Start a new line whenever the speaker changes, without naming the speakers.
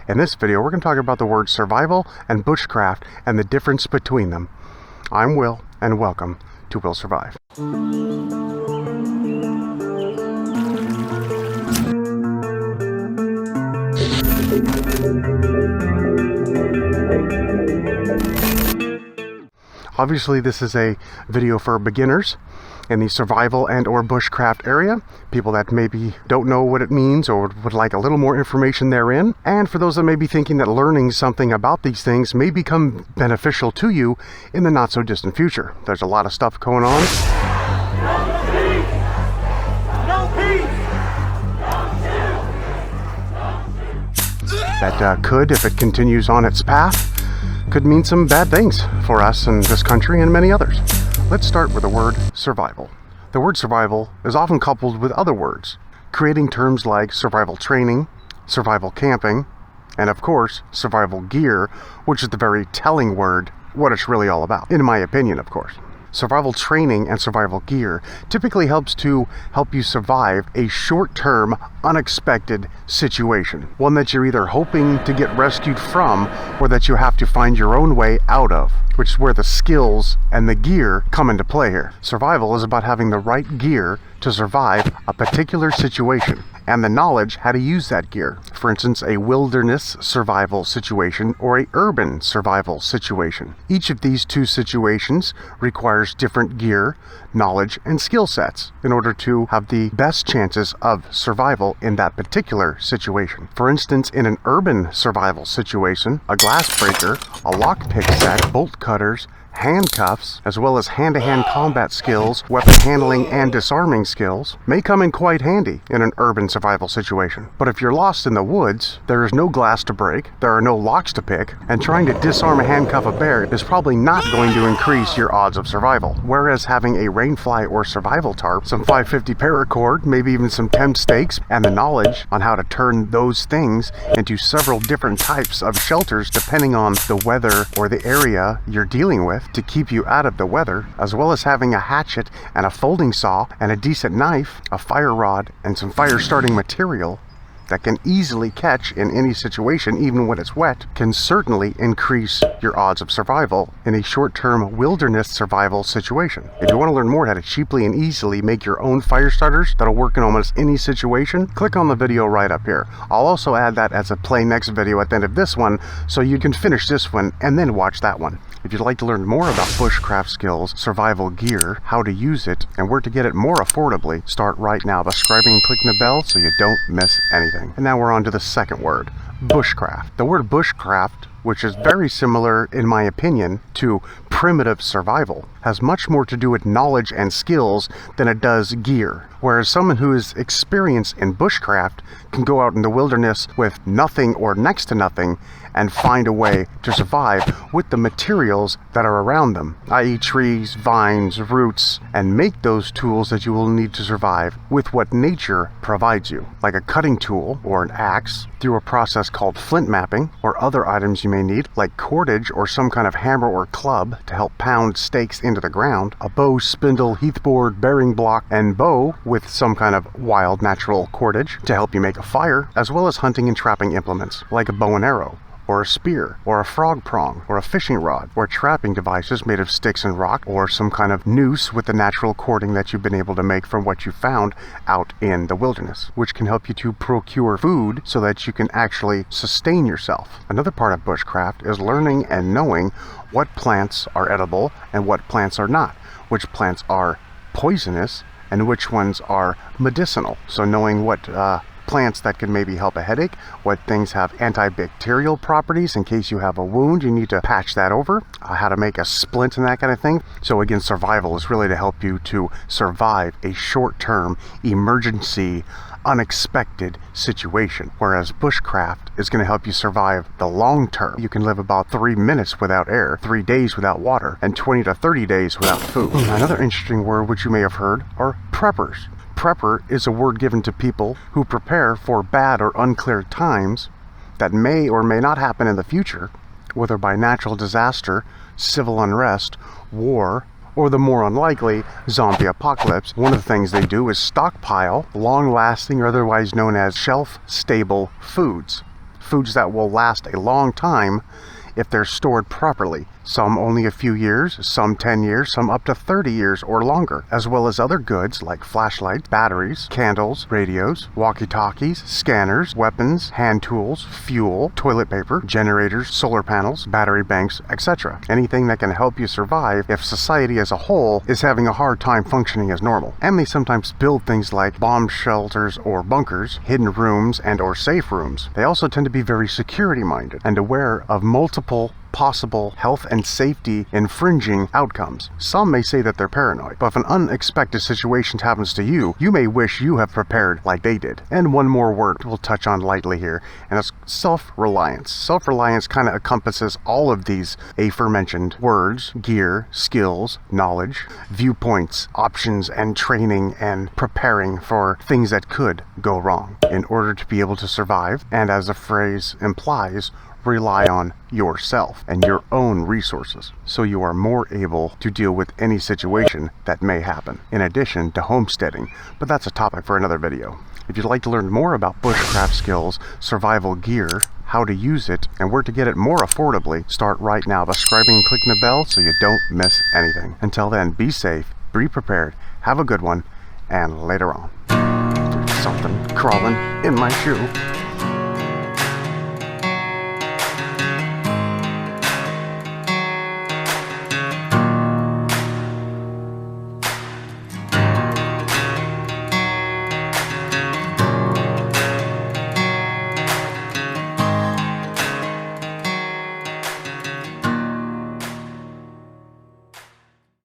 In this video, we're going to talk about the words survival and bushcraft and the difference between them. I'm Will, and welcome to Will Survive. Obviously, this is a video for beginners in the survival and or bushcraft area, people that maybe don't know what it means or would like a little more information therein, and for those that may be thinking that learning something about these things may become beneficial to you in the not so distant future. There's a lot of stuff going on. That could, if it continues on its path, could mean some bad things for us in this country and many others. Let's start with the word survival. The word survival is often coupled with other words, creating terms like survival training, survival camping, and of course, survival gear, which is the very telling word what it's really all about, in my opinion, of course. Survival training and survival gear typically help you survive a short-term, unexpected situation. One that you're either hoping to get rescued from or that you have to find your own way out of, which is where the skills and the gear come into play here. Survival is about having the right gear to survive a particular situation and the knowledge how to use that gear. For instance, a wilderness survival situation or a urban survival situation. Each of these two situations requires different gear, knowledge, and skill sets in order to have the best chances of survival in that particular situation. For instance, in an urban survival situation, a glass breaker, a lockpick set, bolt cutters, handcuffs, as well as hand-to-hand combat skills, weapon handling, and disarming skills may come in quite handy in an urban survival situation. But if you're lost in the woods, there is no glass to break, there are no locks to pick, and trying to disarm and handcuff a bear is probably not going to increase your odds of survival. Whereas having a rainfly or survival tarp, some 550 paracord, maybe even some temp stakes, and the knowledge on how to turn those things into several different types of shelters depending on the weather or the area you're dealing with, to keep you out of the weather, as well as having a hatchet and a folding saw and a decent knife, a fire rod, and some fire starting material that can easily catch in any situation, even when it's wet, can certainly increase your odds of survival in a short-term wilderness survival situation. If you want to learn more how to cheaply and easily make your own fire starters that'll work in almost any situation, click on the video right up here. I'll also add that as a play next video at the end of this one, so you can finish this one and then watch that one. If you'd like to learn more about bushcraft skills, survival gear, how to use it, and where to get it more affordably, start right now by subscribing and clicking the bell so you don't miss anything. And now we're on to the second word, bushcraft. The word bushcraft, which is very similar, in my opinion, to primitive survival, has much more to do with knowledge and skills than it does gear. Whereas someone who is experienced in bushcraft can go out in the wilderness with nothing or next to nothing and find a way to survive with the materials that are around them, i.e. trees, vines, roots, and make those tools that you will need to survive with what nature provides you, like a cutting tool or an axe, through a process called flint mapping, or other items you may need, like cordage or some kind of hammer or club to help pound stakes into the ground, a bow, spindle, heathboard, bearing block, and bow with some kind of wild natural cordage to help you make a fire, as well as hunting and trapping implements, like a bow and arrow, or a spear, or a frog prong, or a fishing rod, or trapping devices made of sticks and rock, or some kind of noose with the natural cording that you've been able to make from what you found out in the wilderness, which can help you to procure food so that you can actually sustain yourself. Another part of bushcraft is learning and knowing what plants are edible and what plants are not, which plants are poisonous and which ones are medicinal. So knowing what plants that can maybe help a headache, what things have antibacterial properties in case you have a wound, you need to patch that over, how to make a splint and that kind of thing. So again, survival is really to help you to survive a short-term emergency, unexpected situation, whereas bushcraft is going to help you survive the long term. You can live about 3 minutes without air, 3 days without water, and 20 to 30 days without food. Another interesting word which you may have heard are preppers. Prepper is a word given to people who prepare for bad or unclear times that may or may not happen in the future, whether by natural disaster, civil unrest, war, or the more unlikely zombie apocalypse. One of the things they do is stockpile long-lasting or otherwise known as shelf-stable foods. foods that will last a long time if they're stored properly. Some only a few years, some 10 years, some up to 30 years or longer, as well as other goods like flashlights, batteries, candles, radios, walkie-talkies, scanners, weapons, hand tools, fuel, toilet paper, generators, solar panels, battery banks, etc. Anything that can help you survive if society as a whole is having a hard time functioning as normal. And they sometimes build things like bomb shelters or bunkers, hidden rooms and or safe rooms. They also tend to be very security-minded and aware of multiple possible health and safety infringing outcomes. Some may say that they're paranoid, but if an unexpected situation happens to you, you may wish you have prepared like they did. And one more word we'll touch on lightly here, and it's self-reliance. Self-reliance kind of encompasses all of these aforementioned words, gear, skills, knowledge, viewpoints, options, and training and preparing for things that could go wrong in order to be able to survive, and as the phrase implies, rely on yourself and your own resources, so you are more able to deal with any situation that may happen, in addition to homesteading, but that's a topic for another video. If you'd like to learn more about bushcraft skills, survival gear, how to use it, and where to get it more affordably, start right now by subscribing and clicking the bell so you don't miss anything. Until then, be safe, be prepared, have a good one, and later on. There's something crawling in my shoe.